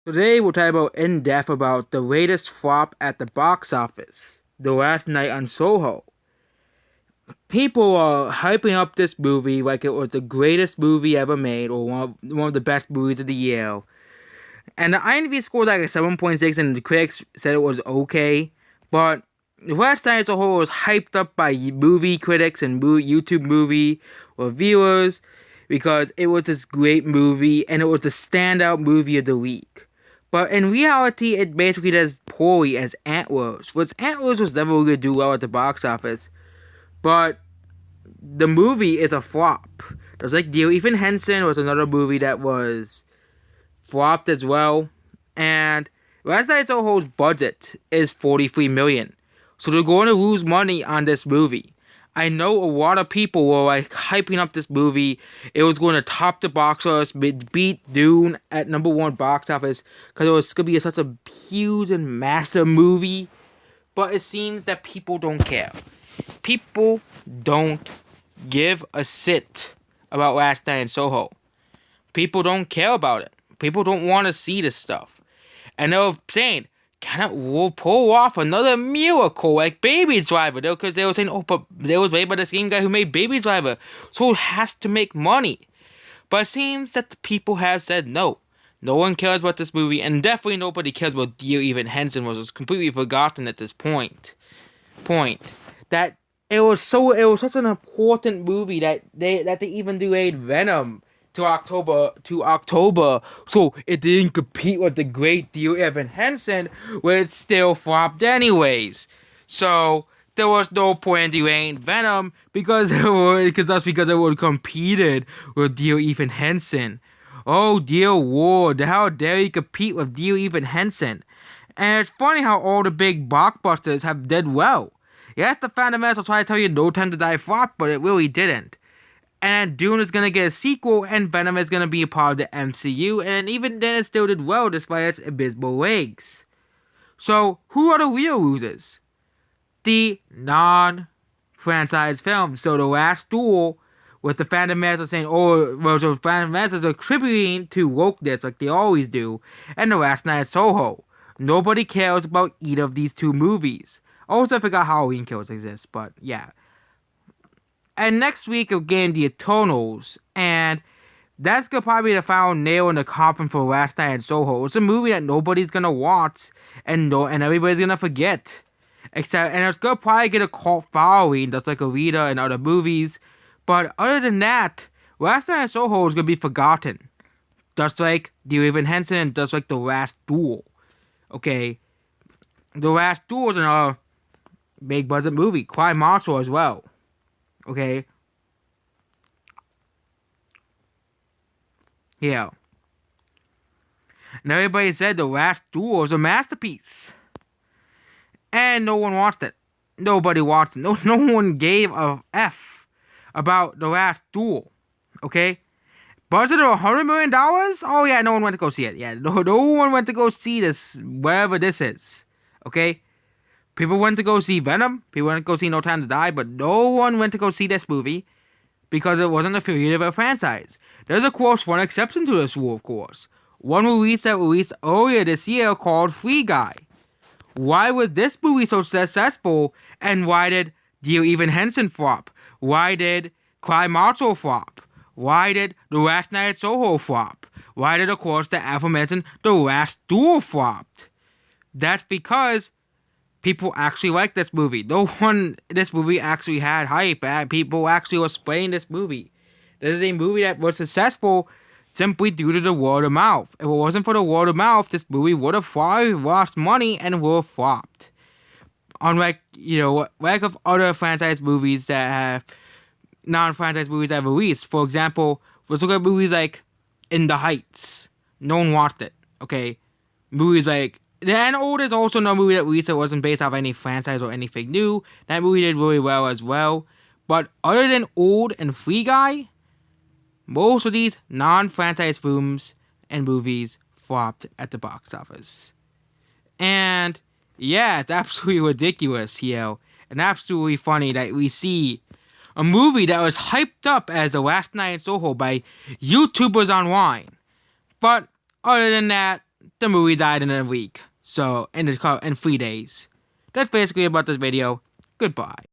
Today we'll talk about in depth about the latest flop at the box office, The Last Night on Soho. People are hyping up this movie like it was the greatest movie ever made or one of the best movies of the year. And the IMDb scored like a 7.6 and the critics said it was okay. But The Last Night on Soho was hyped up by movie critics and YouTube movie reviewers because it was this great movie and it was the standout movie of the week. But in reality, it basically does poorly as Antlers, which Antlers was never going to do well at the box office. But the movie is a flop. There's like Dear Ethan Henson was another movie that was flopped as well. And Last Night Soho's budget is $43 million. So they're going to lose money on this movie. I know a lot of people were like hyping up this movie. It was going to top the box office, beat Dune at #1 box office because it was going to be such a huge and massive movie. But it seems that people don't care. People don't give a shit about Last Night in Soho. People don't care about it. People don't want to see this stuff. And they were saying, we'll pull off another miracle like Baby Driver. Because they were saying, oh, but they was made by the same guy who made Baby Driver. So it has to make money. But it seems that the people have said no. No one cares about this movie. And definitely nobody cares about Dear Evan Hansen, which was completely forgotten at this point. That it was such an important movie that they even delayed Venom to October, so it didn't compete with the great Dear Evan Hansen, where it still flopped anyways. So there was no point in delaying Venom because it would competed with Dear Evan Hansen. Oh dear Lord, how dare you compete with Dear Evan Hansen? And it's funny how all the big blockbusters have did well. Yes, the Phantom Menace will try to tell you No Time to Die flop, but it really didn't. And Dune is going to get a sequel, and Venom is going to be a part of the MCU, and even then it still did well despite its abysmal legs. So, who are the real losers? The non-franchise films. So, The Last Duel, with the Phantom Menace saying, the Phantom Menace is attributing to wokeness like they always do, and The Last Night at Soho. Nobody cares about either of these two movies. Also, I forgot Halloween Kills exists, but yeah. And next week, again, the Eternals. And that's gonna probably be the final nail in the coffin for Last Night in Soho. It's a movie that nobody's gonna watch and everybody's gonna forget. And it's gonna probably get a cult following, just like Alita and other movies. But other than that, Last Night in Soho is gonna be forgotten. Just like Dear Evan Hansen and just like The Last Duel. Okay. The Last Duel is another big budget movie. Cry Monster as well. Okay. Yeah. And everybody said The Last Duel was a masterpiece. And no one watched it. Nobody watched it. No one gave a F about The Last Duel. Okay? Budget of $100 million? Oh yeah, no one went to go see it. Yeah, no one went to go see this, whatever this is. Okay? People went to go see Venom. People went to go see No Time to Die. But no one went to go see this movie because it wasn't affiliated with a franchise. There's of course one exception to this rule, of course. One release that released earlier this year called Free Guy. Why was this movie so successful? And why did Dear Evan Hansen flop? Why did Cry Macho flop? Why did The Last Night at Soho flop? Why did, of course, the aforementioned The Last Duel flopped? That's because people actually like this movie. This movie actually had hype. People actually were playing this movie. This is a movie that was successful simply due to the word of mouth. If it wasn't for the word of mouth, this movie would have probably lost money and would have flopped. Unlike, like of other franchise movies that have non-franchise movies that have released. For example, let's look at movies like In the Heights. No one watched it. Okay, movies like and Old is also no movie that released that wasn't based off any franchise or anything new. That movie did really well as well. But other than Old and Free Guy, most of these non-franchise films and movies flopped at the box office. And yeah, it's absolutely ridiculous, and absolutely funny that we see a movie that was hyped up as The Last Night in Soho by YouTubers online. But other than that, the movie died in a week. So, in 3 days. That's basically about this video. Goodbye.